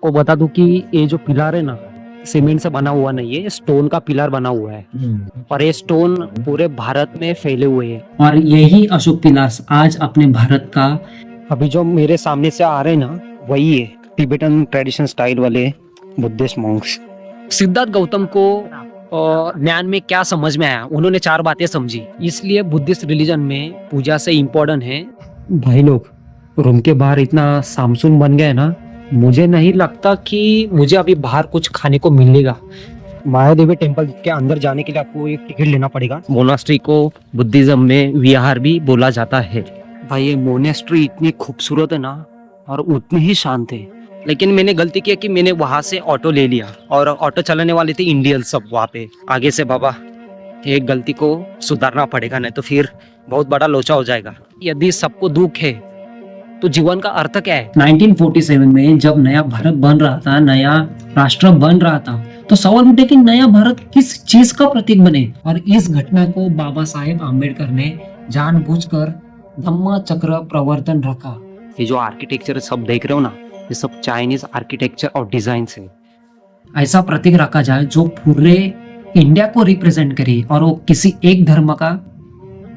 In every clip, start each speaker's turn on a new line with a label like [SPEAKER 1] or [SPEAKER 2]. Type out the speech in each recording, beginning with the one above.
[SPEAKER 1] को बता दूं कि ये जो पिलर है ना, सीमेंट से बना हुआ नहीं है, स्टोन का पिलर बना हुआ है। और ये स्टोन पूरे भारत में फैले हुए हैं।
[SPEAKER 2] और यही अशोक पिलार्स आज अपने भारत का
[SPEAKER 1] अभी जो मेरे सामने से आ रहे हैं ना, वही है तिब्बतन ट्रेडिशन स्टाइल वाले बुद्धिस्ट मॉन्क्स। सिद्धार्थ गौतम को ज्ञान में क्या समझ में आया, उन्होंने 4 बातें समझी, इसलिए बुद्धिस्ट रिलीजन में पूजा से इम्पोर्टेंट है। भाई लोग, रूम के बाहर इतना सामसुन बन गया ना, मुझे नहीं लगता कि मुझे अभी बाहर कुछ खाने को मिलेगा। महादेवी टेम्पल के अंदर जाने के लिए आपको एक टिकट लेना पड़ेगा। मोनास्ट्री को बुद्धिज्म में विहार भी बोला जाता है। भाई ये मोनेस्ट्री इतनी खूबसूरत है ना, और उतनी ही शांत है। लेकिन मैंने गलती किया कि मैंने वहां से ऑटो ले लिया, और ऑटो चलाने वाले थे इंडियन सब वहां पे आगे से। बाबा, एक गलती को सुधारना पड़ेगा, नहीं तो फिर बहुत बड़ा लोचा हो जाएगा। यदि सबको दुख है तो जीवन का अर्थ क्या है?
[SPEAKER 2] 1947 में जब नया भारत बन रहा था, नया राष्ट्र बन रहा था, तो सवाल उठे कि नया भारत किस चीज का प्रतीक बने। और इस घटना को बाबा साहेब आम्बेडकर ने जानबूझकर धम्म चक्र प्रवर्तन रखा।
[SPEAKER 1] ये जो आर्किटेक्चर सब देख रहे हो ना, ये सब चाइनीज आर्किटेक्चर और डिजाइन है।
[SPEAKER 2] ऐसा प्रतीक रखा जाए जो पूरे इंडिया को रिप्रेजेंट करे, और वो किसी एक धर्म का।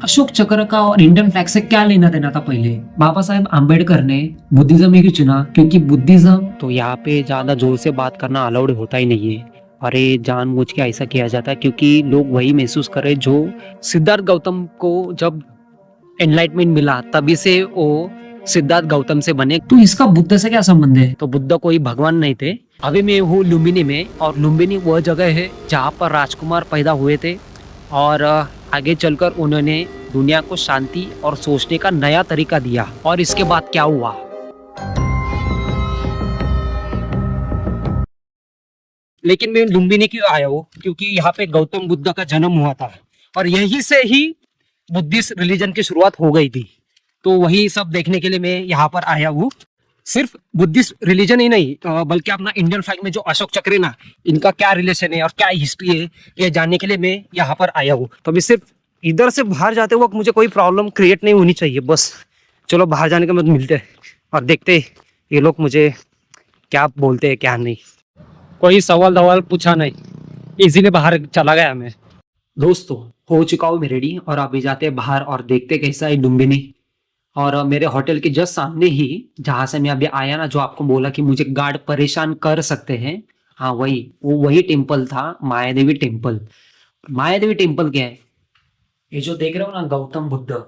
[SPEAKER 2] अशोक चक्र का और इंडियन फ्लैग से क्या लेना देना था? पहले बाबा साहेब आम्बेडकर ने बुद्धिज्म ही क्यों चुना? क्योंकि बुद्धिज्म
[SPEAKER 1] तो यहाँ पे ज्यादा जोर से बात करना अलाउड होता ही नहीं है। अरे जानबूझ के ऐसा किया जाता है क्योंकि लोग वही महसूस करें जो सिद्धार्थ गौतम को जब एनलाइटमेंट मिला, तभी से वो सिद्धार्थ गौतम से बने।
[SPEAKER 2] तो इसका बुद्ध से क्या संबंध है?
[SPEAKER 1] तो बुद्ध कोई भगवान नहीं थे। अभी मैं हूँ लुम्बिनी में, और लुम्बिनी वह जगह है जहाँ पर राजकुमार पैदा हुए थे, और आगे चलकर उन्होंने दुनिया को शांति और सोचने का नया तरीका दिया। और इसके बाद क्या हुआ? लेकिन मैं लुम्बिनी क्यों आया हूँ? क्योंकि यहाँ पे गौतम बुद्ध का जन्म हुआ था, और यहीं से ही बुद्धिस्ट रिलीजन की शुरुआत हो गई थी। तो वही सब देखने के लिए मैं यहाँ पर आया हूँ। सिर्फ बुद्धिस्ट रिलीजन ही नहीं, बल्कि अपना इंडियन फ्लैग में जो अशोक चक्र है ना, इनका क्या रिलेशन है और क्या हिस्ट्री है, ये जानने के लिए मैं यहाँ पर आया हूँ। तो अभी सिर्फ इधर से बाहर जाते वक्त मुझे कोई प्रॉब्लम क्रिएट नहीं होनी चाहिए, बस। चलो बाहर जाने के बाद मिलते हैं और देखते हैं ये लोग मुझे क्या बोलते हैं क्या नहीं। कोई सवाल दवाल पूछा नहीं, इसीलिए बाहर चला गया मैं। दोस्तों, हो चुका हूँ मैं रेडी, और अभी जाते हैं बाहर और देखते कैसा है लुम्बिनी। और मेरे होटल के जस्ट सामने ही, जहाँ से मैं अभी आया ना, जो आपको बोला कि मुझे गार्ड परेशान कर सकते हैं, हाँ वही टेम्पल था, माया देवी टेम्पल। माया देवी टेम्पल क्या है? ये जो देख रहे हो ना, गौतम बुद्ध,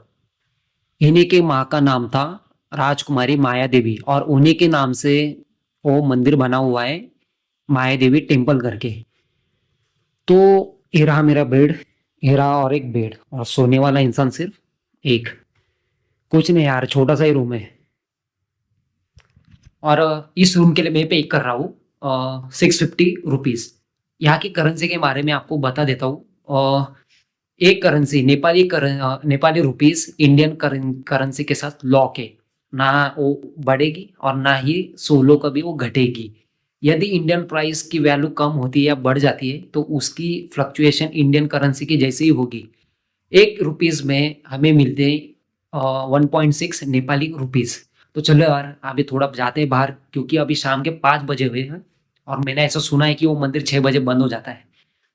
[SPEAKER 1] इन्हीं के माँ का नाम था राजकुमारी माया देवी, और उन्हीं के नाम से वो मंदिर बना हुआ है, माया देवी टेम्पल करके। तो ये रहा मेरा बेड, ये रहा और एक बेड, और सोने वाला इंसान सिर्फ एक। कुछ नहीं यार, छोटा सा ही रूम है। और इस रूम के लिए मैं पे कर रहा हूँ 650 रुपीज। यहाँ की करेंसी के बारे में आपको बता देता हूँ। एक currency Nepali rupees Indian currency के साथ लॉक है, ना वो बढ़ेगी और ना ही 16 कभी वो घटेगी। यदि इंडियन प्राइस की वैल्यू कम होती है या बढ़ जाती है तो उसकी फ्लक्चुएशन इंडियन करेंसी की जैसी ही होगी। 1 रुपीज में हमें मिलते हैं 1.6 नेपाली रुपीस। तो चलो यार, अभी थोड़ा जाते हैं बाहर, क्योंकि अभी शाम के 5 बजे हुए हैं, और मैंने ऐसा सुना है कि वो मंदिर 6 बजे बंद हो जाता है।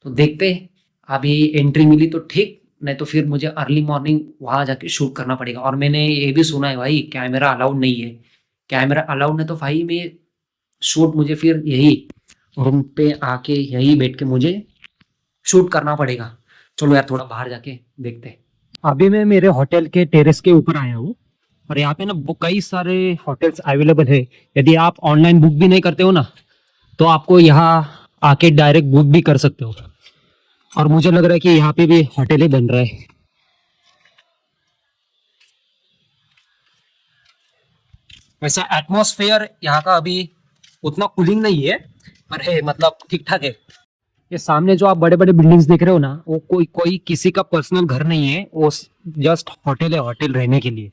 [SPEAKER 1] तो देखते हैं, अभी एंट्री मिली तो ठीक, नहीं तो फिर मुझे अर्ली मॉर्निंग वहां जाके शूट करना पड़ेगा। और मैंने ये भी सुना है भाई, कैमरा अलाउड नहीं है। कैमरा अलाउड नहीं तो भाई मैं शूट मुझे फिर यही रूम पे आके यही बैठ के मुझे शूट करना पड़ेगा। चलो यार, थोड़ा बाहर जाके देखते हैं। अभी मैं मेरे होटल के टेरेस के ऊपर आया हूँ, और यहाँ पे ना कई सारे होटल्स अवेलेबल है। यदि आप ऑनलाइन बुक भी नहीं करते हो ना, तो आपको यहाँ आके डायरेक्ट बुक भी कर सकते हो। और मुझे लग रहा है कि यहाँ पे भी होटल ही बन रहा है। वैसा एटमॉस्फेयर यहाँ का अभी उतना कूलिंग नहीं है, पर है मतलब ठीक ठाक है। ये सामने जो आप बड़े बड़े बिल्डिंग्स देख रहे हो ना, वो कोई किसी का पर्सनल घर नहीं है, वो जस्ट होटल है, होटल रहने के लिए।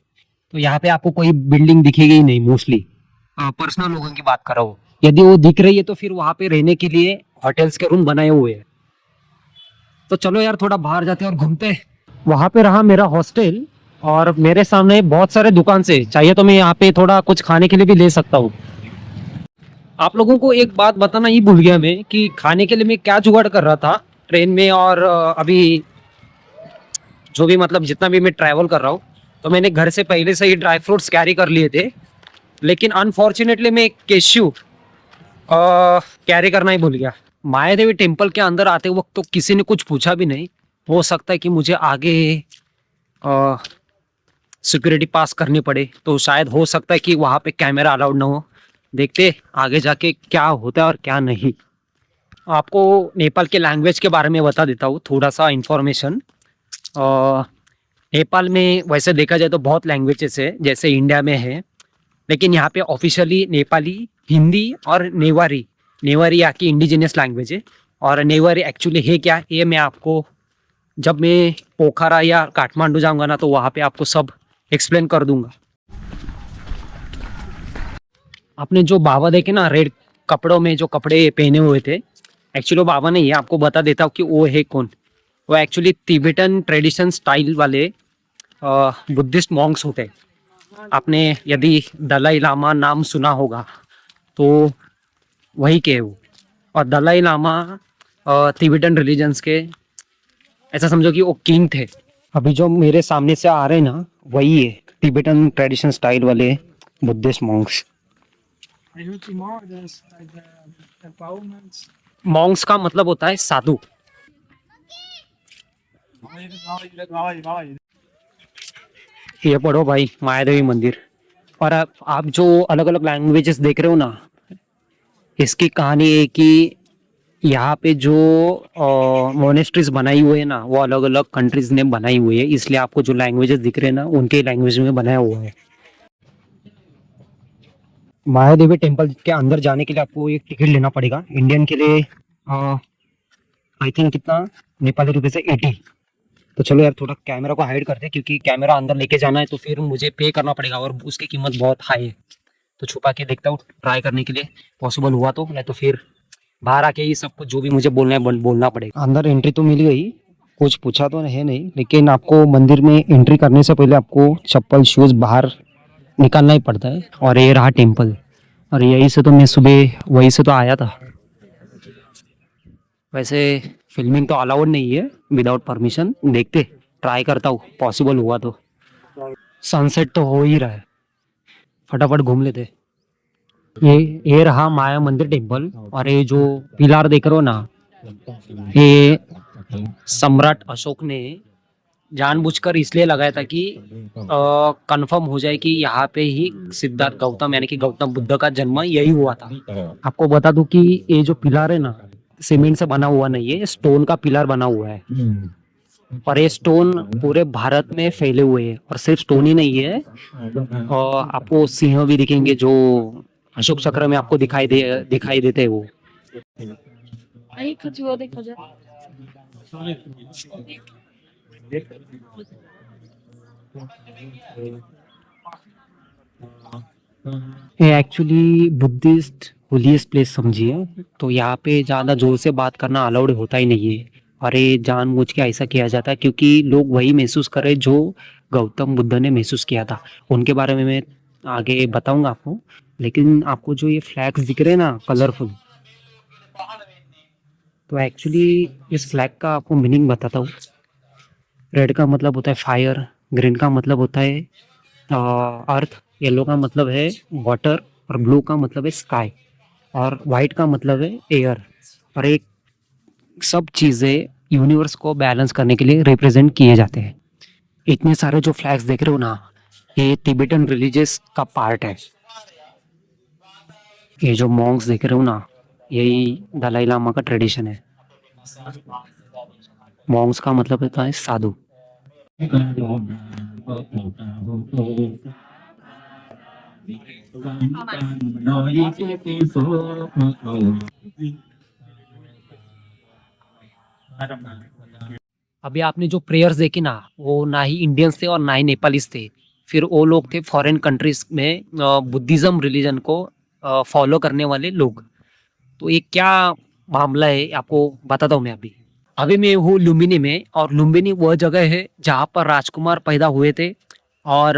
[SPEAKER 1] तो यहाँ पे आपको कोई बिल्डिंग दिखेगी ही नहीं, मोस्टली पर्सनल लोगों की बात कर रहा हूँ। यदि वो दिख रही है तो फिर वहां पे रहने के लिए होटल्स के रूम बनाए हुए हैं। तो चलो यार, थोड़ा बाहर जाते हैं और घूमते हैं। वहां पे रहा मेरा हॉस्टल, और मेरे सामने बहुत सारे दुकान से चाहिए तो मैं यहाँ पे थोड़ा कुछ खाने के लिए भी ले सकता हूँ। आप लोगों को एक बात बताना ही भूल गया मैं कि खाने के लिए मैं क्या जुगाड़ कर रहा था ट्रेन में, और अभी जो भी मतलब जितना भी मैं ट्रैवल कर रहा हूँ, तो मैंने घर से पहले से ही ड्राई फ्रूट्स कैरी कर लिए थे। लेकिन अनफॉर्चुनेटली मैं कैश्यू कैरी करना ही भूल गया। माया देवी टेम्पल के अंदर आते वक्त तो किसी ने कुछ पूछा भी नहीं। हो सकता है कि मुझे आगे सिक्योरिटी पास करनी पड़े, तो शायद हो सकता है कि वहाँ पे कैमरा अलाउड ना हो। देखते आगे जाके क्या होता है और क्या नहीं। आपको नेपाल के लैंग्वेज के बारे में बता देता हूँ थोड़ा सा इंफॉर्मेशन। नेपाल में वैसे देखा जाए तो बहुत लैंग्वेजेस है जैसे इंडिया में है, लेकिन यहाँ पे ऑफिशियली नेपाली, हिंदी और नेवारी। नेवारी यहाँ की इंडिजिनियस लैंग्वेज है। और नेवारी एक्चुअली है क्या, ये मैं आपको जब मैं पोखरा या काठमांडू जाऊँगा ना, तो वहाँ पे आपको सब एक्सप्लेन कर दूंगा। आपने जो बाबा देखे ना रेड कपड़ों में, जो कपड़े पहने हुए थे, एक्चुअली वो बाबा नहीं है। आपको बता देता हूँ कि वो है कौन। वो एक्चुअली तिब्बतन ट्रेडिशन स्टाइल वाले बुद्धिस्ट मॉन्क्स होते हैं। आपने यदि दलाई लामा नाम सुना होगा तो वही के वो। और दलाई लामा तिब्बतन रिलीजन्स के, ऐसा समझो कि वो किंग थे। अभी जो मेरे सामने से आ रहे हैं ना, वही है तिब्बतन ट्रेडिशन स्टाइल वाले बुद्धिस्ट मॉन्क्स। मॉन्क्स का मतलब होता है साधु। ये पढ़ो भाई, मायादेवी मंदिर। और आप जो अलग अलग लैंग्वेजेस देख रहे हो ना, इसकी कहानी है कि यहाँ पे जो मोनेस्ट्रीज बनाई हुई है ना, वो अलग अलग कंट्रीज ने बनाई हुई है, इसलिए आपको जो लैंग्वेजेस दिख रहे हैं ना, उनके लैंग्वेज में बनाया हुआ है। मायादेवी टेम्पल के अंदर जाने के लिए आपको एक टिकट लेना पड़ेगा। इंडियन के लिए आई थिंक कितना, नेपाली रुपये से 80। तो चलो यार, थोड़ा कैमरा को हाइड करते हैं क्योंकि कैमरा अंदर लेके जाना है तो फिर मुझे पे करना पड़ेगा और उसकी कीमत बहुत हाई है। तो छुपा के देखता हूँ ट्राई करने के लिए, पॉसिबल हुआ तो, नहीं तो फिर बाहर आके ही सब कुछ जो भी मुझे बोलना है बोलना पड़ेगा। अंदर एंट्री तो मिल गई, कुछ पूछा तो है नहीं, लेकिन आपको मंदिर में एंट्री करने से पहले आपको चप्पल शूज बाहर निकालना ही पड़ता है। और ये रहा टेम्पल, और यही से तो मैं सुबह वहीं से तो आया था। वैसे फिल्मिंग तो अलाउड नहीं है विदाउट परमिशन। देखते, ट्राई करता हूँ, पॉसिबल हुआ तो। सनसेट तो हो ही रहा है, फटाफट घूम लेते। ये रहा माया मंदिर टेम्पल। और ये जो पिलार देख रहे हो ना, ये सम्राट अशोक ने जानबूझकर इसलिए लगाया था कि कंफर्म हो जाए कि यहाँ पे ही सिद्धार्थ गौतम यानी कि गौतम बुद्ध का जन्म यही हुआ था। आपको बता दूं कि ये जो पिलर है ना, सीमेंट से बना हुआ नहीं है, स्टोन का पिलर बना हुआ है। और ये स्टोन पूरे भारत में फैले हुए हैं। और सिर्फ स्टोन ही नहीं है, और आपको सिंह भी दिखेंगे जो अशोक चक्र में आपको दिखाई देते हैं वो। ये एक्चुअली बुद्धिस्ट होलीस्ट प्लेस समझिए। तो यहाँ पे ज़्यादा जोर से बात करना अलाउड होता ही नहीं है। और ये जानबूझ के ऐसा किया जाता है क्योंकि लोग वही महसूस करें जो गौतम बुद्ध ने महसूस किया था। उनके बारे में मैं आगे बताऊंगा आपको। लेकिन आपको जो ये फ्लैग्स दिख रहे हैं ना कलरफुल, तो एक्चुअली इस फ्लैग का आपको मीनिंग बताता हूँ। रेड का मतलब होता है फायर, ग्रीन का मतलब होता है अर्थ, येलो का मतलब है वाटर, और ब्लू का मतलब है स्काई, और वाइट का मतलब है एयर। और एक सब चीज़ें यूनिवर्स को बैलेंस करने के लिए रिप्रेजेंट किए जाते हैं। इतने सारे जो फ्लैग्स देख रहे हो ना, ये तिब्बतन रिलीजियस का पार्ट है। ये जो मॉन्क्स देख रहे हो ना, यही दलाई लामा का ट्रेडिशन है। मॉन्क्स का मतलब होता है साधु। अभी आपने जो प्रेयर्स देखी ना, वो ना ही इंडियंस थे और ना ही नेपालीज थे। फिर वो लोग थे फॉरेन कंट्रीज में बुद्धिज्म रिलीजन को फॉलो करने वाले लोग। तो ये क्या मामला है आपको बताता हूँ मैं। अभी मैं हूँ लुम्बिनी में, और लुम्बिनी वह जगह है जहाँ पर राजकुमार पैदा हुए थे। और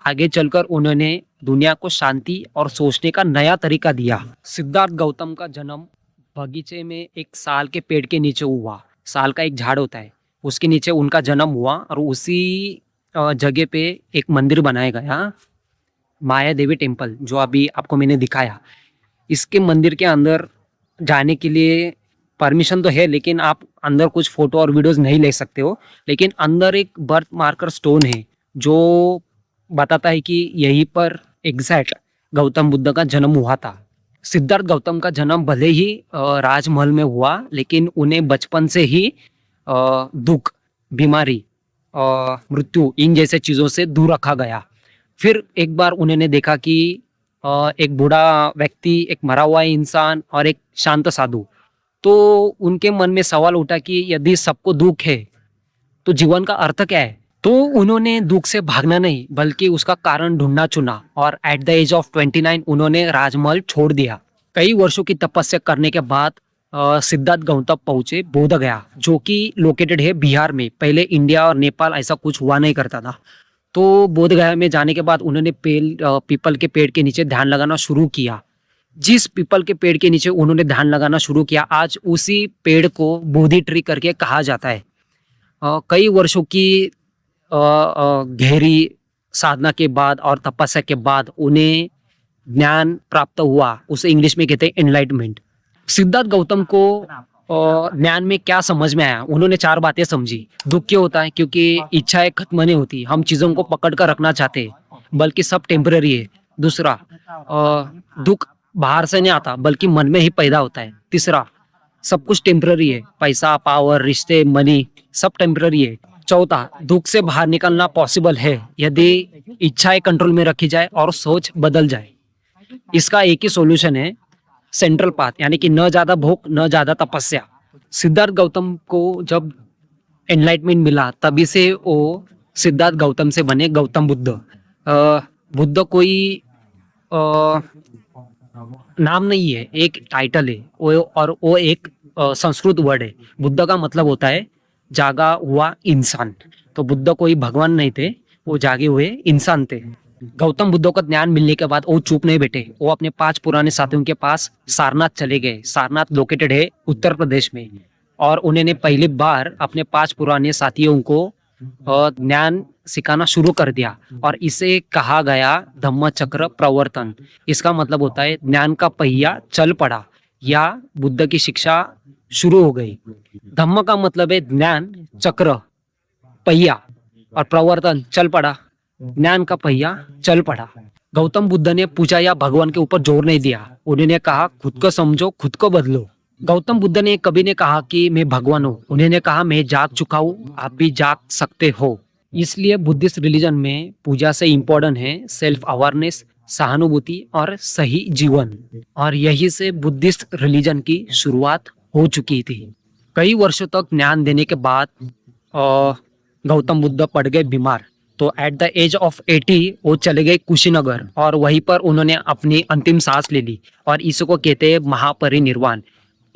[SPEAKER 1] आगे चलकर उन्होंने दुनिया को शांति और सोचने का नया तरीका दिया। सिद्धार्थ गौतम का जन्म बगीचे में एक साल के पेड़ के नीचे हुआ। साल का एक झाड़ होता है, उसके नीचे उनका जन्म हुआ और उसी जगह पे एक मंदिर बनाया गया, माया देवी टेम्पल, जो अभी आपको मैंने दिखाया। इसके मंदिर के अंदर जाने के लिए परमिशन तो है, लेकिन आप अंदर कुछ फोटो और वीडियोस नहीं ले सकते हो। लेकिन अंदर एक बर्थ मार्कर स्टोन है जो बताता है कि यहीं पर एग्जैक्ट गौतम बुद्ध का जन्म हुआ था। सिद्धार्थ गौतम का जन्म भले ही राजमहल में हुआ, लेकिन उन्हें बचपन से ही दुख, बीमारी, मृत्यु, इन जैसे चीज़ों से दूर रखा गया। फिर एक बार उन्होंने देखा कि एक बूढ़ा व्यक्ति, एक मरा हुआ इंसान और एक शांत साधु, तो उनके मन में सवाल उठा कि यदि सबको दुख है तो जीवन का अर्थ क्या है। तो उन्होंने दुख से भागना नहीं बल्कि उसका कारण ढूंढना चुना और एट द एज ऑफ 29 उन्होंने राजमहल छोड़ दिया। कई वर्षों की तपस्या करने के बाद सिद्धार्थ गौतम पहुंचे बोध गया, जो कि लोकेटेड है बिहार में। पहले इंडिया और नेपाल ऐसा कुछ हुआ नहीं करता था। तो बोध गया में जाने के बाद उन्होंने पीपल के पेड़ के नीचे ध्यान लगाना शुरू किया। जिस पीपल के पेड़ के नीचे उन्होंने ध्यान लगाना शुरू किया, आज उसी पेड़ को बोधि ट्री करके कहा जाता है। कई वर्षों की गहरी साधना के बाद और तपस्या के बाद उन्हें ज्ञान प्राप्त हुआ, उसे इंग्लिश में कहते हैं एनलाइटमेंट। सिद्धार्थ गौतम को ज्ञान में क्या समझ में आया, उन्होंने 4 बातें समझी। दुख क्यों होता है? क्योंकि इच्छाएं खत्म नहीं होती, हम चीज़ों को पकड़ कर रखना चाहते हैं, बल्कि सब टेम्पररी है। दूसरा, दुख बाहर से नहीं आता बल्कि मन में ही पैदा होता है। तीसरा, सब कुछ टेम्पररी है, पैसा, पावर, रिश्ते, मनी, सब टेम्पररी है। चौथा, दुख से बाहर निकलना पॉसिबल है यदि इच्छाएं कंट्रोल में रखी जाए और सोच बदल जाए। इसका एक ही सॉल्यूशन है, सेंट्रल पाथ, यानी कि न ज्यादा भोग न ज्यादा तपस्या। सिद्धार्थ गौतम को जब एनलाइटमेंट मिला, तभी से वो सिद्धार्थ गौतम से बने गौतम बुद्ध। बुद्ध कोई नाम नहीं है, एक टाइटल है और वो एक संस्कृत वर्ड है। बुद्ध का मतलब होता है जागा हुआ इंसान। तो बुद्ध कोई भगवान नहीं थे, वो जागे हुए इंसान थे। गौतम बुद्ध को ज्ञान मिलने के बाद वो चुप नहीं बैठे, वो अपने 5 पुराने साथियों के पास सारनाथ चले गए। सारनाथ लोकेटेड है उत्तर प्रदेश में, और उन्होंने पहली बार अपने 5 पुराने साथियों को ज्ञान सिखाना शुरू कर दिया, और इसे कहा गया धम्म चक्र प्रवर्तन। इसका मतलब होता है ज्ञान का पहिया चल पड़ा या बुद्ध की शिक्षा शुरू हो गई। धम्म का मतलब है ज्ञान, चक्र पहिया, और प्रवर्तन चल पड़ा, ज्ञान का पहिया चल पड़ा। गौतम बुद्ध ने पूजा या भगवान के ऊपर जोर नहीं दिया, उन्होंने कहा खुद को समझो, खुद को बदलो। गौतम बुद्ध ने कभी नहीं कहा कि मैं भगवान हूँ, उन्होंने कहा मैं जाग चुका हूँ, आप भी जाग सकते हो। इसलिए बुद्धिस्ट रिलीजन में पूजा से इम्पोर्टेंट है सेल्फ अवेयरनेस, सहानुभूति और सही जीवन। और यही से बुद्धिस्ट रिलीजन की शुरुआत हो चुकी थी। कई वर्षों तक ज्ञान देने के बाद गौतम बुद्ध पड़ गए बीमार, तो एट द एज ऑफ 80 वो चले गए कुशीनगर, और वहीं पर उन्होंने अपनी अंतिम सांस ले ली, और इसको कहते हैं महापरिनिर्वाण।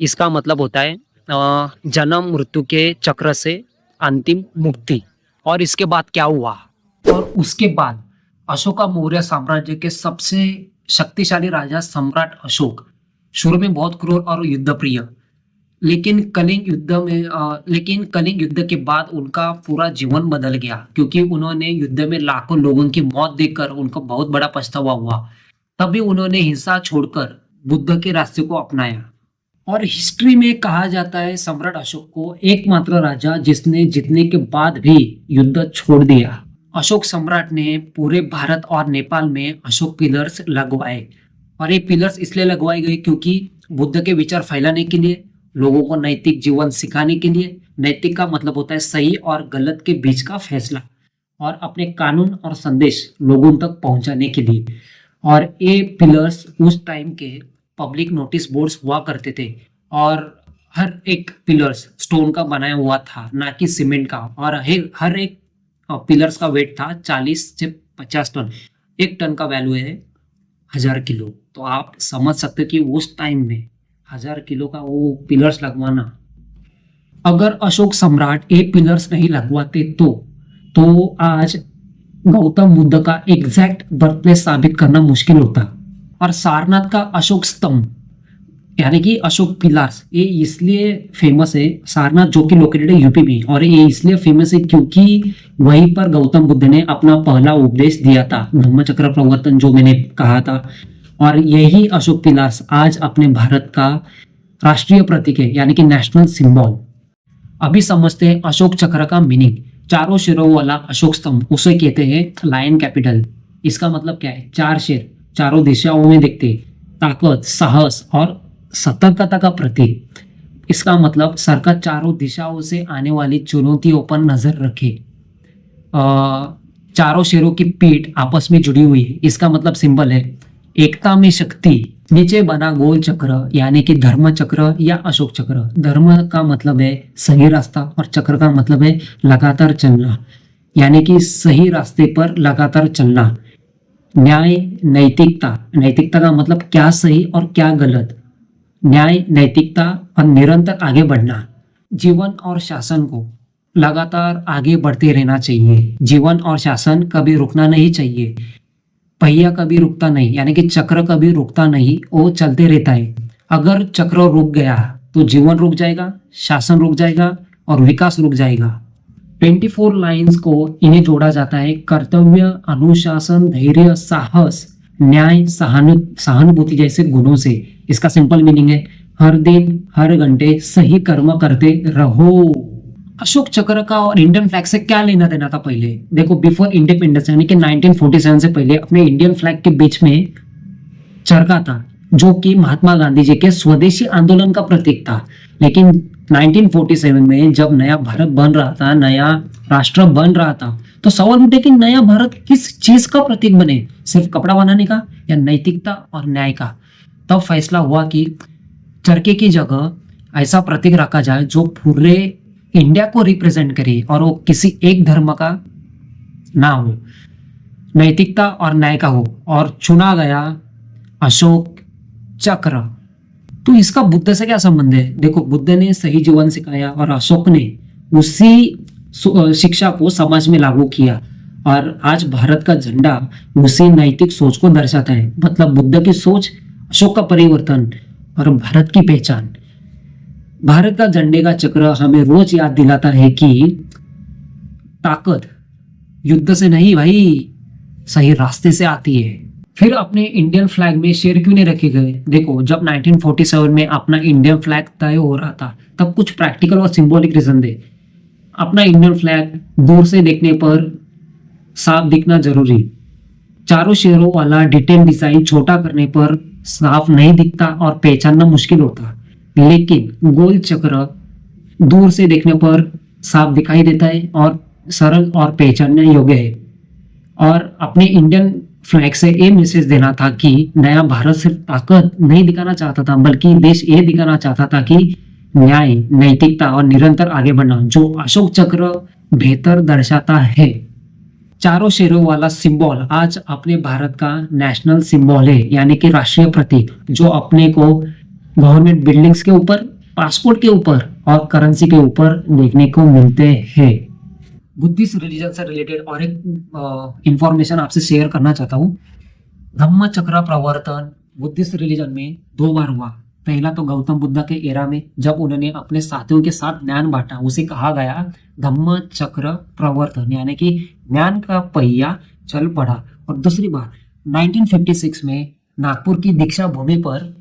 [SPEAKER 1] इसका मतलब होता है जन्म मृत्यु के चक्र से अंतिम मुक्ति। और इसके बाद क्या हुआ?
[SPEAKER 2] और उसके बाद अशोका मौर्य साम्राज्य के सबसे शक्तिशाली राजा सम्राट अशोक, शुरू में बहुत क्रूर और युद्ध प्रिय, लेकिन कलिंग युद्ध के बाद उनका पूरा जीवन बदल गया, क्योंकि उन्होंने युद्ध में लाखों लोगों की मौत देखकर उनको बहुत बड़ा पछतावा हुआ। तभी उन्होंने हिंसा छोड़कर बुद्ध के रास्ते को अपनाया। और हिस्ट्री में कहा जाता है सम्राट अशोक को एकमात्र राजा जिसने जीतने के बाद भी युद्ध छोड़ दिया। अशोक सम्राट ने पूरे भारत और नेपाल में अशोक पिलर्स लगवाए, और ये पिलर्स इसलिए लगवाए गए क्योंकि बुद्ध के विचार फैलाने के लिए, लोगों को नैतिक जीवन सिखाने के लिए। नैतिक का मतलब होता है सही और गलत के बीच का फैसला, और अपने कानून और संदेश लोगों तक पहुंचाने के लिए। और ये पिलर्स उस टाइम के पब्लिक नोटिस बोर्ड्स हुआ करते थे, और हर एक पिलर्स स्टोन का बनाया हुआ था, ना कि सीमेंट का। और हर एक पिलर्स का वेट था 40 से 50 टन। 1 टन का वैल्यू है 1000 किलो। तो आप समझ सकते कि उस टाइम में 1000 किलो का वो पिलर्स लगवाना। अगर अशोक सम्राट ये पिलर्स नहीं लगवाते तो आज गौतम बुद्ध का एग्जैक्ट बर्थ प्लेस साबित करना मुश्किल होता। और सारनाथ का अशोक स्तंभ यानी कि अशोक पिलार्स ये इसलिए फेमस है, सारनाथ जो कि लोकेटेड है यूपी में, और ये इसलिए फेमस है क्योंकि वहीं पर गौतम बुद्ध ने अपना पहला उपदेश दिया था, धम्मचक्र प्रवर्तन जो मैंने कहा था। और यही अशोक पिलार्स आज अपने भारत का राष्ट्रीय प्रतीक है यानी कि नेशनल सिंबल। अभी समझते हैं अशोक चक्र का मीनिंग। चारों शेरों वाला अशोक स्तंभ उसे कहते हैं लायन कैपिटल। इसका मतलब क्या है? चार शेर चारों दिशाओं में दिखते, ताकत, साहस और सतर्कता का प्रतीक। इसका मतलब सरकार चारों दिशाओं से आने वाली चुनौतियों पर नजर रखे। चारों शेरों की पीठ आपस में जुड़ी हुई है, इसका मतलब सिंबल है एकता में शक्ति। नीचे बना गोल चक्र यानी कि धर्म चक्र या अशोक चक्र। धर्म का मतलब है सही रास्ता और चक्र का मतलब है लगातार चलना, यानी कि सही रास्ते पर लगातार चलना। न्याय, नैतिकता, नैतिकता का मतलब क्या सही और क्या गलत। न्याय, नैतिकता और निरंतर आगे बढ़ना। जीवन और शासन को लगातार आगे बढ़ते रहना चाहिए। जीवन और शासन कभी रुकना नहीं चाहिए। पहिया कभी रुकता नहीं, यानी कि चक्र कभी रुकता नहीं, वो चलते रहता है। अगर चक्र रुक गया तो जीवन रुक जाएगा, शासन रुक जाएगा और विकास रुक जाएगा। 24 लाइंस को इन्हें जोड़ा जाता है कर्तव्य, अनुशासन, धैर्य, साहस, न्याय, सहानुभूति जैसे गुणों से। इसका सिंपल मीनिंग है हर दिन हर घंटे सही कर्म करते रहो। अशोक चक्र का और इंडियन फ्लैग से क्या लेना देना था? पहले देखो, बिफोर इंडिपेंडेंस यानी कि 1947 से पहले अपने इंडियन फ्लैग के बीच में चरखा था, जो कि महात्मा गांधी जी के स्वदेशी आंदोलन का प्रतीक था। लेकिन 1947 में जब नया भारत बन रहा था, नया राष्ट्र बन रहा था, तो सवाल उठे कि नया भारत किस चीज का प्रतीक बने, सिर्फ कपड़ा बनाने का या नैतिकता और न्याय का? तब फैसला हुआ कि चरखे की जगह ऐसा प्रतीक रखा जाए जो पूरे इंडिया को रिप्रेजेंट करे और वो किसी एक धर्म का ना हो, नैतिकता और न्याय का हो, और चुना गया अशोक चक्र। तो इसका बुद्ध से क्या संबंध है? देखो, बुद्ध ने सही जीवन सिखाया और अशोक ने उसी शिक्षा को समाज में लागू किया, और आज भारत का झंडा उसी नैतिक सोच को दर्शाता है। मतलब बुद्ध की सोच, अशोक का परिवर्तन और भारत की पहचान। भारत का झंडे का चक्र हमें रोज याद दिलाता है कि ताकत युद्ध से नहीं भाई, सही रास्ते से आती है। फिर अपने इंडियन फ्लैग में शेर क्यों नहीं रखे गए? देखो, जब 1947 में अपना इंडियन फ्लैग तय हो रहा था, तब कुछ प्रैक्टिकल और सिंबॉलिक रीजन थे। अपना इंडियन फ्लैग दूर से देखने पर साफ दिखना जरूरी। चारों शेरों वाला डिटेल डिजाइन छोटा करने पर साफ नहीं दिखता और पहचानना मुश्किल होता। लेकिन गोल चक्र दूर से देखने पर साफ दिखाई देता है और सरल और पहचानने योग्य है। और अपने इंडियन फ्लैग से ये मैसेज देना था कि नया भारत सिर्फ ताकत नहीं दिखाना चाहता था, बल्कि देश ये दिखाना चाहता था कि न्याय, नैतिकता और निरंतर आगे बढ़ना, जो अशोक चक्र बेहतर दर्शाता है। चारों शेरों वाला सिंबल आज अपने भारत का नेशनल सिंबल है, यानी कि राष्ट्रीय प्रतीक, जो अपने को गवर्नमेंट बिल्डिंग्स के ऊपर, पासपोर्ट के ऊपर और करेंसी के ऊपर देखने को मिलते हैं। बुद्धिस्ट रिलीजन से रिलेटेड और एक इंफॉर्मेशन आपसे शेयर करना चाहता हूँ। धम्म चक्र प्रवर्तन बुद्धिस्ट रिलीजन में 2 बार हुआ। पहला तो गौतम बुद्ध के एरा में, जब उन्होंने अपने साथियों के साथ ज्ञान बांटा, उसे कहा गया धम्म चक्र प्रवर्तन, यानी कि ज्ञान का पहिया चल पड़ा। और दूसरी बार 1956 में नागपुर की दीक्षा भूमि पर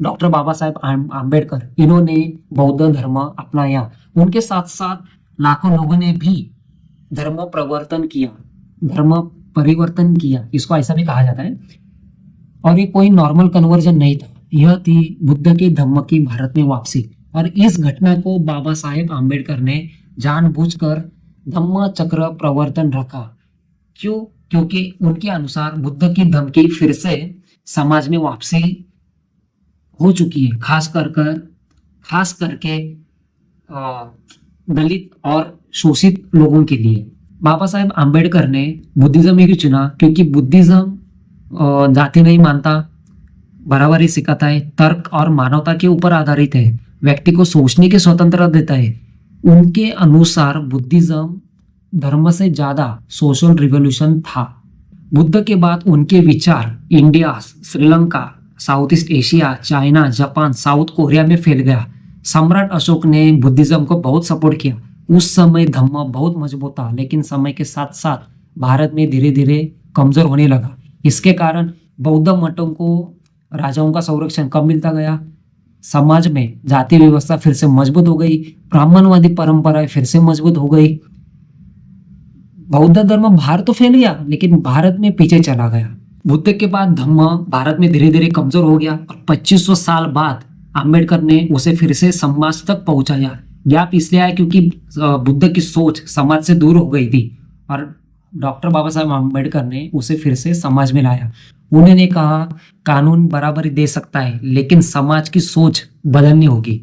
[SPEAKER 2] डॉक्टर बाबा साहेब आम्बेडकर, इन्होंने बौद्ध धर्म अपनाया। उनके साथ साथ लाखों लोगों ने भी धर्म परिवर्तन किया, इसको ऐसा भी कहा जाता है। और ये कोई नॉर्मल कन्वर्जन नहीं था, यह थी बुद्ध के धम्म की भारत में वापसी। और इस घटना को बाबा साहेब आम्बेडकर ने जानबूझकर धम्म चक्र प्रवर्तन रखा। क्यों? क्योंकि उनके अनुसार बुद्ध की धम्म की फिर से समाज में वापसी हो चुकी है, खास करके दलित और शोषित लोगों के लिए। बाबा साहेब आम्बेडकर ने बुद्धिज्म ही क्यों चुना? क्योंकि बुद्धिज्म जाति नहीं मानता, बराबरी सिखाता है, तर्क और मानवता के ऊपर आधारित है, व्यक्ति को सोचने की स्वतंत्रता देता है। उनके अनुसार बुद्धिज्म धर्म से ज्यादा सोशल रिवॉल्यूशन था। बुद्ध के बाद उनके विचार India, Sri Lanka, south east Asia, China, Japan, south Korea में फैल गया। सम्राट अशोक ने बुद्धिज्म को बहुत सपोर्ट किया। उस समय धम्म बहुत मजबूत था, लेकिन समय के साथ साथ भारत में धीरे धीरे कमजोर होने लगा। इसके कारण बौद्ध मठों को राजाओं का संरक्षण कम मिलता गया। समाज में जाति व्यवस्था फिर से मजबूत हो गई। ब्राह्मणवादी परंपराएं फिर से मजबूत हो गई। बौद्ध धर्म बाहर तो फैल गया, लेकिन भारत में पीछे चला गया। बुद्ध के बाद धम्म भारत में धीरे धीरे कमजोर हो गया और 2500 साल बाद आम्बेडकर ने उसे फिर से समाज तक पहुंचाया। गैप इसलिए आया क्योंकि बुद्ध की सोच समाज से दूर हो गई थी और डॉक्टर बाबा साहेब आम्बेडकर ने उसे फिर से समाज में लाया। उन्होंने कहा कानून बराबरी दे सकता है, लेकिन समाज की सोच बदलनी होगी।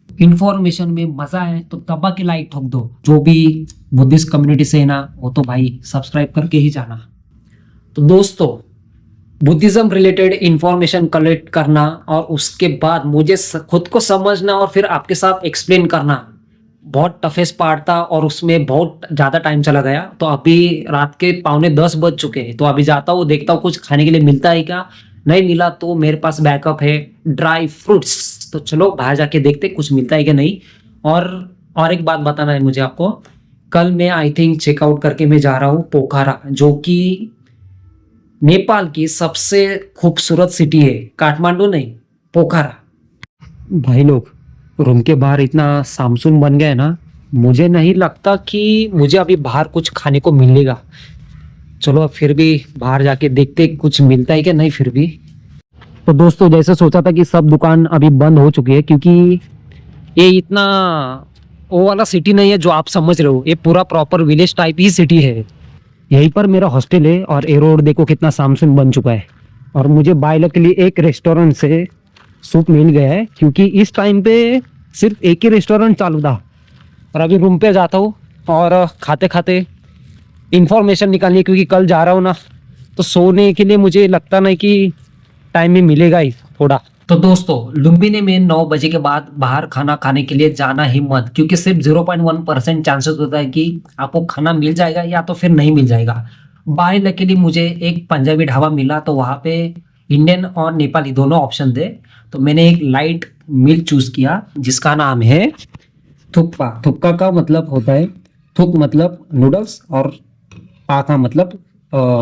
[SPEAKER 2] इंफॉर्मेशन में मजा है तो दबा के लाइक ठोक दो। जो भी बुद्धिस्ट कम्युनिटी से है ना, वो तो भाई सब्सक्राइब करके ही जाना। तो दोस्तों, बुद्धिज्म रिलेटेड इंफॉर्मेशन कलेक्ट करना और उसके बाद मुझे खुद को समझना और फिर आपके साथ एक्सप्लेन करना बहुत टफेस्ट पार्ट था और उसमें बहुत ज़्यादा टाइम चला गया। तो अभी रात के 9:45 बज चुके हैं। तो अभी जाता हूँ, देखता हूँ कुछ खाने के लिए मिलता है क्या। नहीं मिला तो मेरे पास बैकअप है ड्राई फ्रूट्स। तो चलो बाहर जाके देखते कुछ मिलता है क्या नहीं। और एक बात बताना है मुझे आपको। कल मैं आई थिंक चेकआउट करके मैं जा रहा हूँ पोखरा, जो कि नेपाल की सबसे खूबसूरत सिटी है। काठमांडू नहीं, पोखरा। भाई लोग, रूम के बाहर इतना सामसुन बन गया है ना, मुझे नहीं लगता कि मुझे अभी बाहर कुछ खाने को मिलेगा। चलो अब फिर भी बाहर जाके देखते कुछ मिलता है क्या नहीं फिर भी। तो दोस्तों, जैसे सोचा था कि सब दुकान अभी बंद हो चुकी है, क्योंकि ये इतना वो वाला सिटी नहीं है जो आप समझ रहे हो। ये पूरा प्रॉपर विलेज टाइप ही सिटी है। यहीं पर मेरा हॉस्टल है और ये रोड देखो कितना सामसुन बन चुका है। और मुझे बाय लक के लिए एक रेस्टोरेंट से सूप मिल गया है, क्योंकि इस टाइम पे सिर्फ एक ही रेस्टोरेंट चालू था। और अभी रूम पे जाता हूँ और खाते खाते इंफॉर्मेशन निकालनी है, क्योंकि कल जा रहा हूँ ना, तो सोने के लिए मुझे लगता नहीं कि टाइम भी मिलेगा ही थोड़ा। तो दोस्तों, लुम्बिनी में 9 बजे के बाद बाहर खाना खाने के लिए जाना ही मत, क्योंकि सिर्फ 0.1% चांसेस होता है कि आपको खाना मिल जाएगा या तो फिर नहीं मिल जाएगा। बाय लकीली मुझे एक पंजाबी ढाबा मिला, तो वहाँ पे इंडियन और नेपाली दोनों ऑप्शन थे। तो मैंने एक लाइट मील चूज किया जिसका नाम है थुक्पा। थुक्का का मतलब होता है, थुक मतलब नूडल्स और पा का मतलब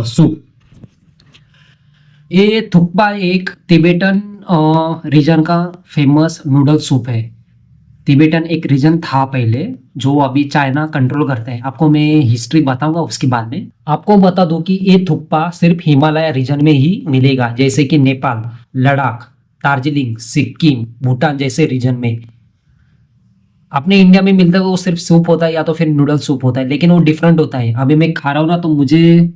[SPEAKER 2] सूप। ये थुक्पा एक तिबेटन रीजन का फेमस नूडल सूप है। तिबेटन एक रीजन था पहले, जो अभी चाइना कंट्रोल करता है। आपको मैं हिस्ट्री बताऊंगा उसके बाद में। आपको बता दूं कि ये थुक्पा सिर्फ हिमालय रीजन में ही मिलेगा, जैसे कि नेपाल, लद्दाख, दार्जिलिंग, सिक्किम, भूटान जैसे रीजन में। अपने इंडिया में मिलता है वो सिर्फ सूप होता है या तो फिर नूडल सूप होता है, लेकिन वो डिफरेंट होता है। अभी मैं खा रहा हूँ ना, तो मुझे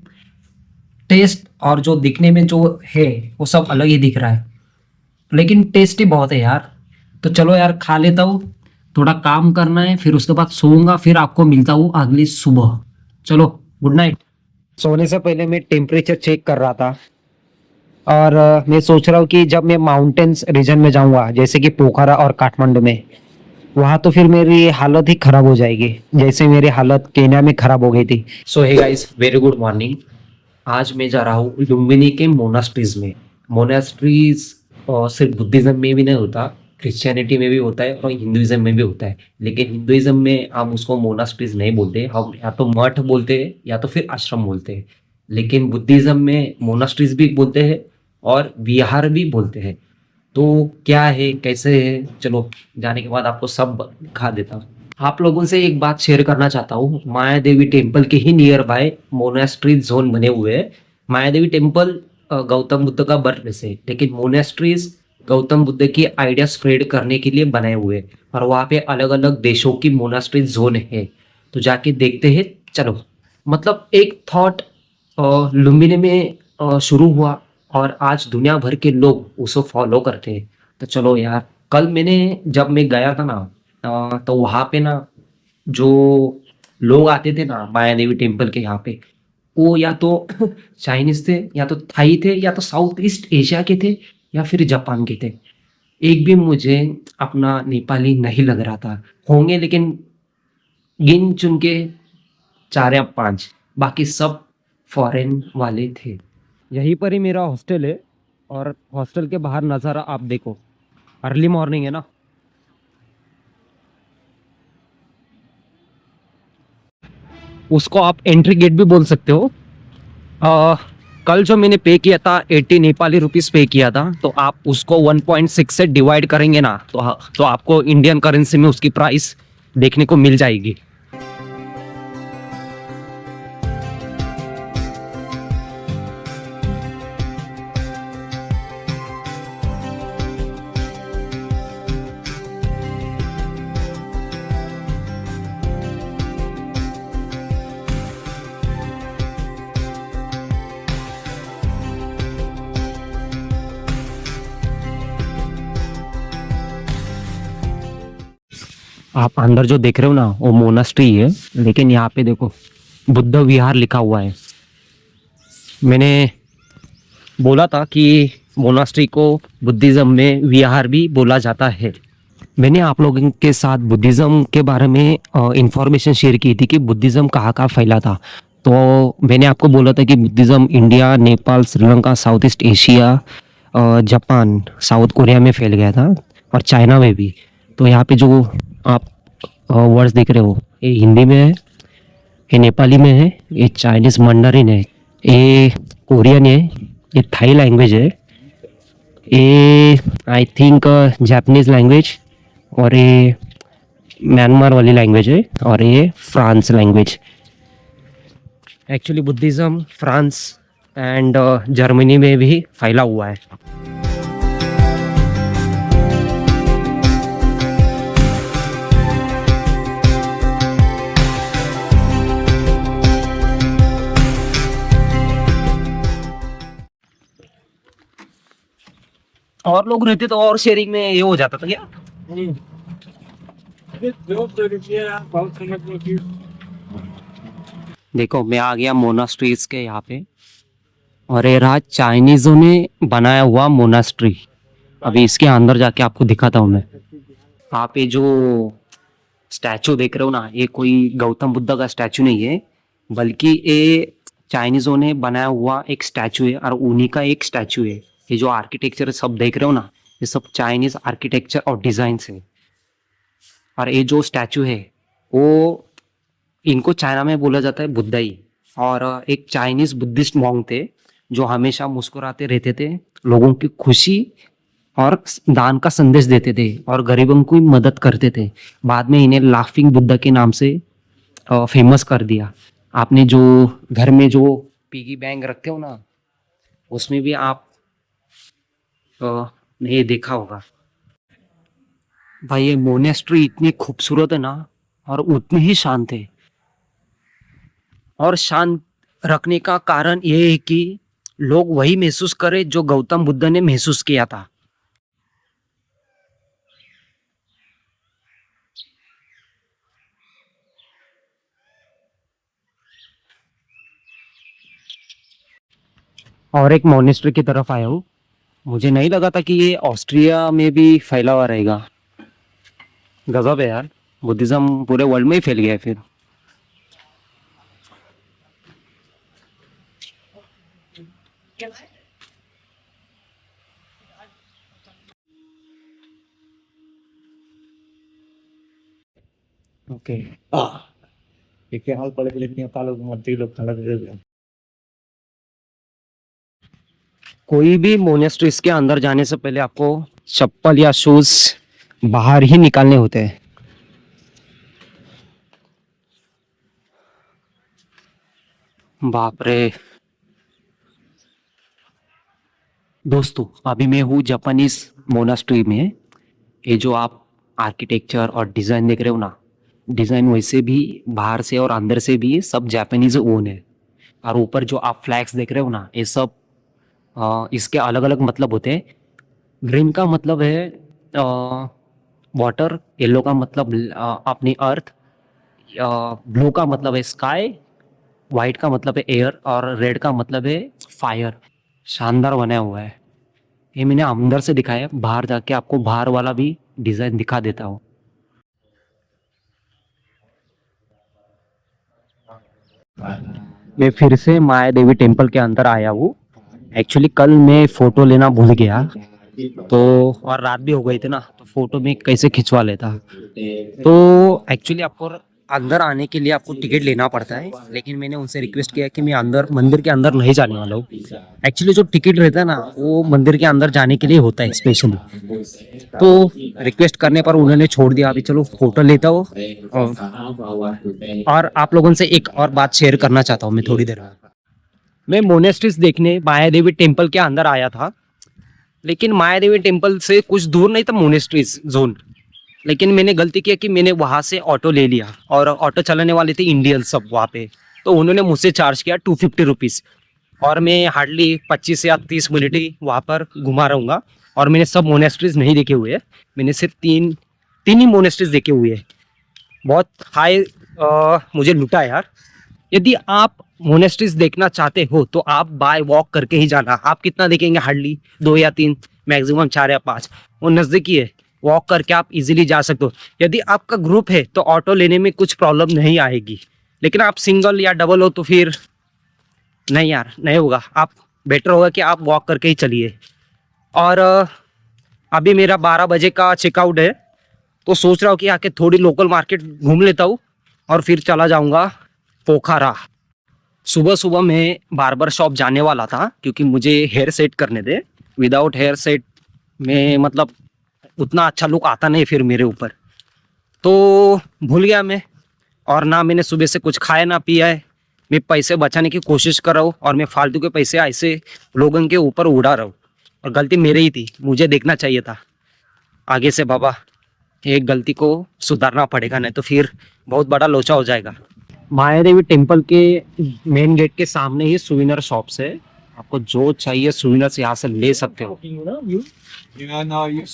[SPEAKER 2] टेस्ट और जो दिखने में जो है वो सब अलग ही दिख रहा है, लेकिन टेस्टी बहुत है यार। तो चलो यार खा लेता हूँ, थोड़ा काम करना है, फिर उसके बाद सोऊंगा, फिर आपको मिलता हूँ अगली सुबह। चलो गुड नाइट। सोने से पहले मैं टेम्परेचर चेक कर रहा था और मैं सोच रहा हूँ कि जब मैं माउंटेन्स रीजन में जाऊँगा, जैसे कि पोखरा और काठमांडू में, वहाँ तो फिर मेरी हालत ही खराब हो जाएगी, जैसे मेरी हालत केन्या में खराब हो गई थी। So hey guys, very good morning. आज मैं जा रहा हूँ लुम्बिनी के मोनास्ट्रीज में। मोनास्ट्रीज सिर्फ बुद्धिज्म में भी नहीं होता, क्रिश्चियनिटी में भी होता है और हिंदुइज्म में भी होता है। लेकिन हिंदुइज्म में हम उसको मोनास्ट्रीज नहीं बोलते, हम या तो मठ बोलते हैं या तो फिर आश्रम बोलते हैं। लेकिन बुद्धिज्म में मोनास्ट्रीज भी बोलते हैं और विहार भी बोलते हैं। तो क्या है कैसे है, चलो जाने के बाद आपको सब दिखा देता हूँ। आप लोगों से एक बात शेयर करना चाहता हूँ। माया देवी टेम्पल के ही नियर बाय मोनास्ट्रीज जोन बने हुए हैं। माया देवी टेम्पल गौतम बुद्ध का बर्थ प्लेस है, लेकिन मोनास्ट्रीज गौतम बुद्ध की आइडिया स्प्रेड करने के लिए बनाए हुए हैं। और वहाँ पे अलग अलग देशों की मोनास्ट्रीज जोन है, तो जाके देखते हैं। चलो, मतलब एक थॉट लुम्बिनी में शुरू हुआ और आज दुनिया भर के लोग उसको फॉलो करते हैं। तो चलो यार, कल जब मैं गया था ना, तो वहाँ पे ना जो लोग आते थे ना माया देवी टेम्पल के यहाँ पे, वो या तो चाइनीज थे या तो थाई थे या तो साउथ ईस्ट एशिया के थे या फिर जापान के थे। एक भी मुझे अपना नेपाली नहीं लग रहा था। होंगे लेकिन गिन चुन के 4 या 5, बाकी सब फॉरेन वाले थे।
[SPEAKER 1] यहीं पर ही मेरा हॉस्टल है और हॉस्टल के बाहर नज़ारा आप देखो, अर्ली मॉर्निंग है ना। उसको आप एंट्री गेट भी बोल सकते हो। अ, कल जो मैंने पे किया था 80 नेपाली रुपीस पे किया था, तो आप उसको 1.6 से डिवाइड करेंगे ना, तो आपको इंडियन करेंसी में उसकी प्राइस देखने को मिल जाएगी। आप अंदर जो देख रहे हो ना वो मोनास्ट्री है, लेकिन यहाँ पे देखो बुद्ध विहार लिखा हुआ है। मैंने बोला था कि मोनास्ट्री को बुद्धिज्म में विहार भी बोला जाता है। मैंने आप लोगों के साथ बुद्धिज्म के बारे में इंफॉर्मेशन शेयर की थी कि बुद्धिज्म कहाँ कहाँ फैला था। तो मैंने आपको बोला था कि Buddhism India, Nepal, Sri Lanka, south east Asia, Japan, south Korea में फैल गया था और चाइना में भी। तो यहाँ पे जो आप वर्ड्स देख रहे हो, ये हिंदी में है, ये नेपाली में है, ये चाइनीज़ मंडरिन है, ये कोरियन है, ये थाई लैंग्वेज है, ये आई थिंक जापानीज़ लैंग्वेज, और ये म्यांमार वाली लैंग्वेज है, और ये France language. Actually Buddhism France and Germany में भी फैला हुआ है। और लोग रहते तो और शेयरिंग में ये हो जाता था क्या? देखो मैं आ गया मोनास्ट्रीज के यहाँ पे, और ये रहा चाइनीजों ने बनाया हुआ मोनास्ट्री। अभी इसके अंदर जाके आपको दिखाता हूँ मैं। आप ये जो स्टैचू देख रहे हो ना, ये कोई गौतम बुद्ध का स्टैचू नहीं है, बल्कि ये चाइनीजों ने बनाया हुआ एक स्टैचू है, और उन्हीं का एक स्टैचू है। ये जो आर्किटेक्चर सब देख रहे हो ना, ये सब चाइनीज आर्किटेक्चर और डिजाइन है। और ये जो स्टैचू है वो, इनको चाइना में बोला जाता है बुद्धाई। और एक चाइनीज बुद्धिस्ट मॉन्क थे जो हमेशा मुस्कुराते रहते थे, लोगों की खुशी और दान का संदेश देते थे और गरीबों की मदद करते थे। बाद में इन्हें लाफिंग बुद्धा के नाम से फेमस कर दिया। आपने जो घर में जो पिगी बैंक रखते हो ना, उसमें भी आप ने ये देखा होगा। भाई ये मोनेस्ट्री इतनी खूबसूरत है ना, और उतनी ही शांत है। और शांत रखने का कारण ये है कि लोग वही महसूस करें जो गौतम बुद्ध ने महसूस किया था। और एक मोनेस्ट्री की तरफ आया हूँ। मुझे नहीं लगा था कि ये ऑस्ट्रिया में भी फैला हुआ रहेगा। गजब है यार, बुद्धिज्म पूरे वर्ल्ड में ही फैल गया है फिर। Okay
[SPEAKER 3] Ikaw ang pala-pilit niya talo ng mantilog talaga.
[SPEAKER 1] कोई भी मोनेस्ट्रीज के अंदर जाने से पहले आपको चप्पल या शूज बाहर ही निकालने होते हैं। बाप रे दोस्तों, अभी मैं हूँ जापानीज मोनास्ट्री में। ये जो आप आर्किटेक्चर और डिज़ाइन देख रहे हो ना, डिज़ाइन वैसे भी बाहर से और अंदर से भी सब जापानीज ओन है। और ऊपर जो आप फ्लैग्स देख रहे हो ना, ये सब इसके अलग अलग मतलब होते हैं। ग्रीन का मतलब है वाटर, येलो का मतलब अपनी अर्थ, ब्लू का मतलब है स्काई, वाइट का मतलब है एयर, और रेड का मतलब है फायर। शानदार बनाया हुआ है। ये मैंने अंदर से दिखाया है, बाहर जाके आपको बाहर वाला भी डिज़ाइन दिखा देता हूँ। मैं फिर से माया देवी टेम्पल के अंदर आया हूँ। एक्चुअली कल मैं फोटो लेना भूल गया, तो और रात भी हो गई थी ना, तो फोटो में कैसे खिंचवा लेता। तो एक्चुअली आपको अंदर आने के लिए आपको टिकट लेना पड़ता है, लेकिन मैंने उनसे रिक्वेस्ट किया कि मैं अंदर मंदिर के अंदर नहीं जाने वाला हूँ। एक्चुअली जो टिकट रहता है ना, वो मंदिर के अंदर जाने के लिए होता है स्पेशली। तो रिक्वेस्ट करने पर उन्होंने छोड़ दिया। अभी चलो फोटो लेता हूँ। और आप लोगों से एक और बात शेयर करना चाहता हूँ मैं थोड़ी देर में। मैं मोनेस्ट्रीज देखने माया देवी टेम्पल के अंदर आया था, लेकिन माया देवी टेम्पल से कुछ दूर नहीं था मोनेस्ट्रीज जोन। लेकिन मैंने गलती किया कि मैंने वहाँ से ऑटो ले लिया, और ऑटो चलाने वाले थे इंडियन सब वहाँ पे। तो उन्होंने मुझसे चार्ज किया 250 रुपीज़, और मैं हार्डली 25 या 30 मिनट ही वहाँ पर घुमा रहूँगा। और मैंने सब मोनेस्ट्रीज नहीं देखे हुए हैं, मैंने सिर्फ तीन ही मोनेस्ट्रीज देखे हुए हैं। बहुत हाई मुझे लुटा यार। यदि आप मोनेस्ट्रीज देखना चाहते हो तो आप बाय वॉक करके ही जाना। आप कितना देखेंगे, हार्डली 2 या 3, मैक्सिमम 4 या 5। वो नज़दीकी है, वॉक करके आप इजीली जा सकते हो। यदि आपका ग्रुप है तो ऑटो लेने में कुछ प्रॉब्लम नहीं आएगी, लेकिन आप सिंगल या डबल हो तो फिर नहीं यार, नहीं होगा। आप बेटर होगा कि आप वॉक करके ही चलिए। और अभी मेरा 12 बजे का चेकआउट है, तो सोच रहा हूँ कि आके थोड़ी लोकल मार्केट घूम लेता हूँ और फिर चला जाऊँगा पोखरा। सुबह सुबह मैं बार्बर शॉप जाने वाला था, क्योंकि मुझे हेयर सेट करने थे। विदाउट हेयर सेट में मतलब उतना अच्छा लुक आता नहीं फिर मेरे ऊपर, तो भूल गया मैं। और ना मैंने सुबह से कुछ खाया ना पिया है। मैं पैसे बचाने की कोशिश कर रहा हूँ, और मैं फालतू के पैसे ऐसे लोगों के ऊपर उड़ा रहा हूँ। और गलती मेरी ही थी, मुझे देखना चाहिए था आगे से। बाबा, एक गलती को सुधारना पड़ेगा, नहीं तो फिर बहुत बड़ा लोचा हो जाएगा। माया देवी टेम्पल के मेन गेट के सामने ही सुविनर शॉप्स है। आपको जो चाहिए सुविनर्स यहाँ से ले सकते हो।
[SPEAKER 3] Yeah, no, you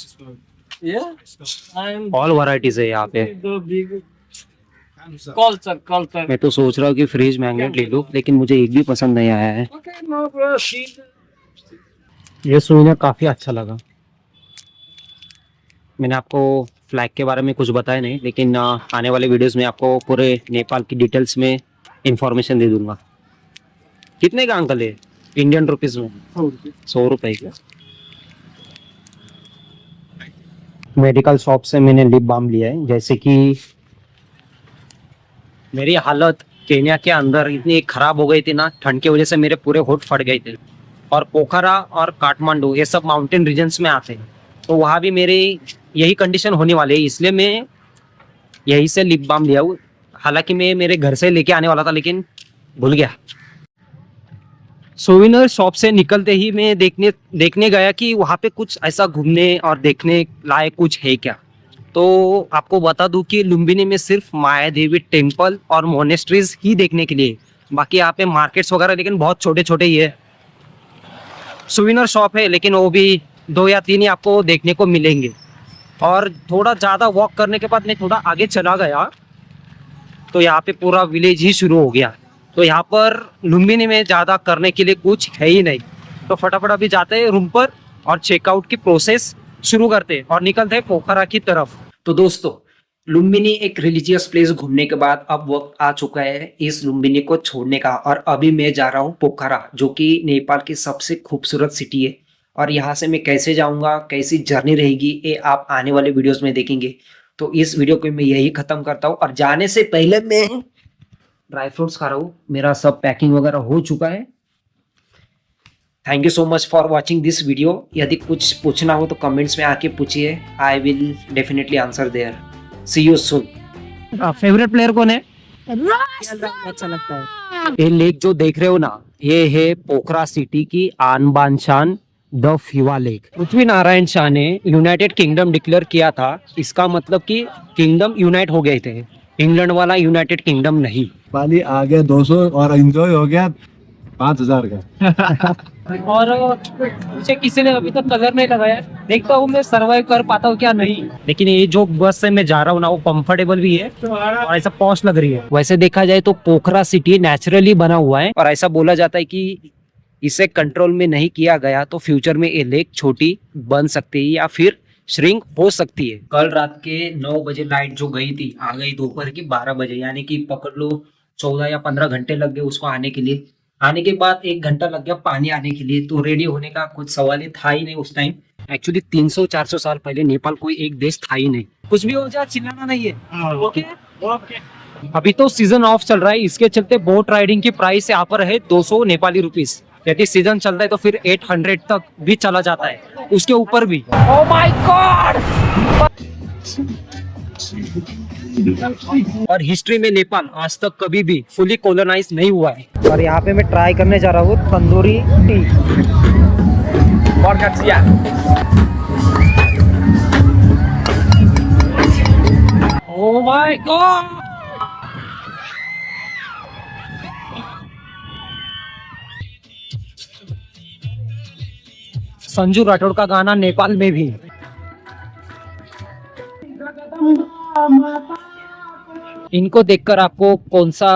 [SPEAKER 4] Yeah, I'm
[SPEAKER 1] all varieties है यहाँ पे।
[SPEAKER 4] the big culture.
[SPEAKER 1] मैं तो सोच रहा हूँ कि फ्रिज मैग्नेट ले लूँ, लेकिन मुझे एक भी पसंद नहीं आया है।
[SPEAKER 4] Okay, no problem.
[SPEAKER 1] ये सुविनर काफ़ी अच्छा लगा। मैंने आपको फ्लैग के बारे में कुछ बताया नहीं, लेकिन आने वाले वीडियोस में आपको पूरे नेपाल की डिटेल्स में इंफॉर्मेशन दे दूंगा। कितने का अंकल है इंडियन रुपीस में? 100 रुपये का। मेडिकल शॉप से मैंने लिप बाम लिया है। जैसे कि मेरी हालत केन्या के अंदर इतनी खराब हो गई थी ना, ठंड की वजह से मेरे पूरे होठ फट गए थे। और पोखरा और काठमांडू ये सब माउंटेन रीजन्स में आते हैं, तो वहाँ भी मेरी यही कंडीशन होने वाली है। इसलिए मैं यहीं से लिप बाम लिया हूँ। हालांकि मैं मेरे घर से लेके आने वाला था, लेकिन भूल गया। सोविनर शॉप से निकलते ही मैं देखने गया कि वहाँ पे कुछ ऐसा घूमने और देखने लायक कुछ है क्या। तो आपको बता दूं कि लुम्बिनी में सिर्फ माया देवी टेम्पल और मोनेस्ट्रीज ही देखने के लिए, बाकी यहाँ पे मार्केट्स वगैरह लेकिन बहुत छोटे छोटे ही है। सुविनर शॉप है, लेकिन वो भी 2 या 3 ही आपको देखने को मिलेंगे। और थोड़ा ज़्यादा वॉक करने के बाद मैं थोड़ा आगे चला गया, तो यहाँ पे पूरा विलेज ही शुरू हो गया। तो यहाँ पर लुम्बिनी में ज़्यादा करने के लिए कुछ है ही नहीं, तो फटाफट अभी जाते हैं रूम पर और चेकआउट की प्रोसेस शुरू करते हैं और निकलते हैं पोखरा की तरफ। तो दोस्तों, लुम्बिनी एक रिलीजियस प्लेस घूमने के बाद अब वक्त आ चुका है इस लुम्बिनी को छोड़ने का, और अभी मैं जा रहा हूँ पोखरा, जो कि नेपाल की सबसे खूबसूरत सिटी है। और यहाँ से मैं कैसे जाऊँगा, कैसी जर्नी रहेगी, ये आप आने वाले वीडियोस में देखेंगे। तो इस वीडियो को मैं यही खत्म करता हूँ, और जाने से पहले मैं ड्राई फ्रूट्स खा रहा हूँ। मेरा सब पैकिंग वगैरह हो चुका है। Thank you so much for watching this video. यदि कुछ पूछना हो तो कमेंट्स में आके पूछिए, I will definitely answer there. See you soon. Favourite player कौन है? अच्छा लगता है। ये लेक जो देख रहे हो ना, ये है पोखरा सिटी की आन बान शान द फिवा लेक। पृथ्वी नारायण शाह ने यूनाइटेड किंगडम डिक्लेयर किया था। इसका मतलब कि किंगडम यूनाइट हो गए थे, इंग्लैंड वाला यूनाइटेड किंगडम नहीं।
[SPEAKER 3] पाली आ गया 200 और एंजॉय हो गया 5000 का।
[SPEAKER 4] और मुझे किसी ने अभी तक कलर नहीं लगाया, देखता हूँ मैं सरवाइव कर पाता हूँ क्या नहीं।
[SPEAKER 1] लेकिन ये जो बस से मैं जा रहा हूँ ना, वो कंफर्टेबल भी है और ऐसा पॉश लग रही है। वैसे देखा जाए तो पोखरा सिटी नेचुरली बना हुआ है, और ऐसा बोला जाता है कि इसे कंट्रोल में नहीं किया गया तो फ्यूचर में ये लेक छोटी बन सकती है या फिर श्रिंक हो सकती है। कल रात के 9 बजे लाइट जो गई थी, आ गई दोपहर की 12 बजे, यानी कि पकड़ लो
[SPEAKER 2] 14 या 15 घंटे लग गए उसको आने के लिए। आने के बाद 1 घंटा लग गया पानी आने के लिए, तो रेडी होने का कुछ सवाल ही था ही नहीं उस टाइम।
[SPEAKER 1] एक्चुअली 300-400 साल पहले नेपाल कोई एक देश था ही नहीं। कुछ भी हो जाए चिल्लाना नहीं है, ओके?
[SPEAKER 4] अभी तो सीजन ऑफ चल रहा है, इसके चलते बोट राइडिंग की प्राइस यहाँ पर है 200 नेपाली रुपीस। यदि सीजन चलता है तो फिर 800 तक भी चला जाता है, उसके ऊपर भी। Oh my God!
[SPEAKER 1] और हिस्ट्री में नेपाल आज तक कभी भी फुली कॉलोनाइज नहीं हुआ है। और यहाँ पे मैं ट्राई करने जा रहा हूँ tandoori T.
[SPEAKER 4] Oh my God!
[SPEAKER 1] Sanju Rathore का गाना नेपाल में भी।
[SPEAKER 4] इनको देखकर आपको कौन सा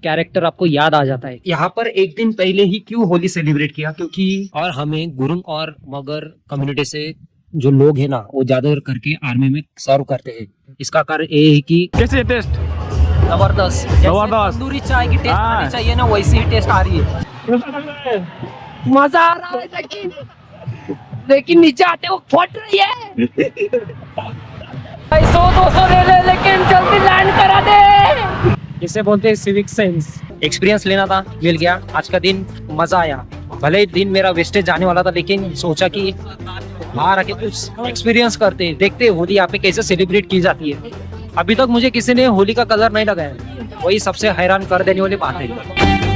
[SPEAKER 4] कैरेक्टर आपको याद आ जाता है?
[SPEAKER 1] यहाँ पर एक दिन पहले ही क्यों होली सेलिब्रेट किया? क्योंकि
[SPEAKER 2] और हमें गुरुंग और मगर कम्युनिटी से जो लोग हैं ना, वो ज्यादा करके आर्मी में सर्व करते हैं। इसका कारण ये है कि
[SPEAKER 3] कैसे टेस्ट?
[SPEAKER 4] जबरदस्त। जैसे
[SPEAKER 3] जबरदस्त।
[SPEAKER 4] तंदूरी चाय की टेस्ट
[SPEAKER 3] हाँ।
[SPEAKER 4] आनी चाहिए ना, वैसी ही टेस्ट आ रही है। मजा आ रहा है लेकिन नीचे आते वो फट रही है। 100-200 ले ले, लेकिन जल्दी लैंड करा दे।
[SPEAKER 1] इसे बोलते हैं सिविक सेंस। एक्सपीरियंस लेना था, मिल गया। आज का दिन मजा आया। भले ही दिन मेरा वेस्टेज जाने वाला था, लेकिन सोचा कि बाहर आके कुछ एक्सपीरियंस करते, देखते होली यहाँ पे कैसे सेलिब्रेट की जाती है। अभी तक मुझे किसी ने होली का कलर नहीं लगाया, वही सबसे हैरान कर देने वाली बात है।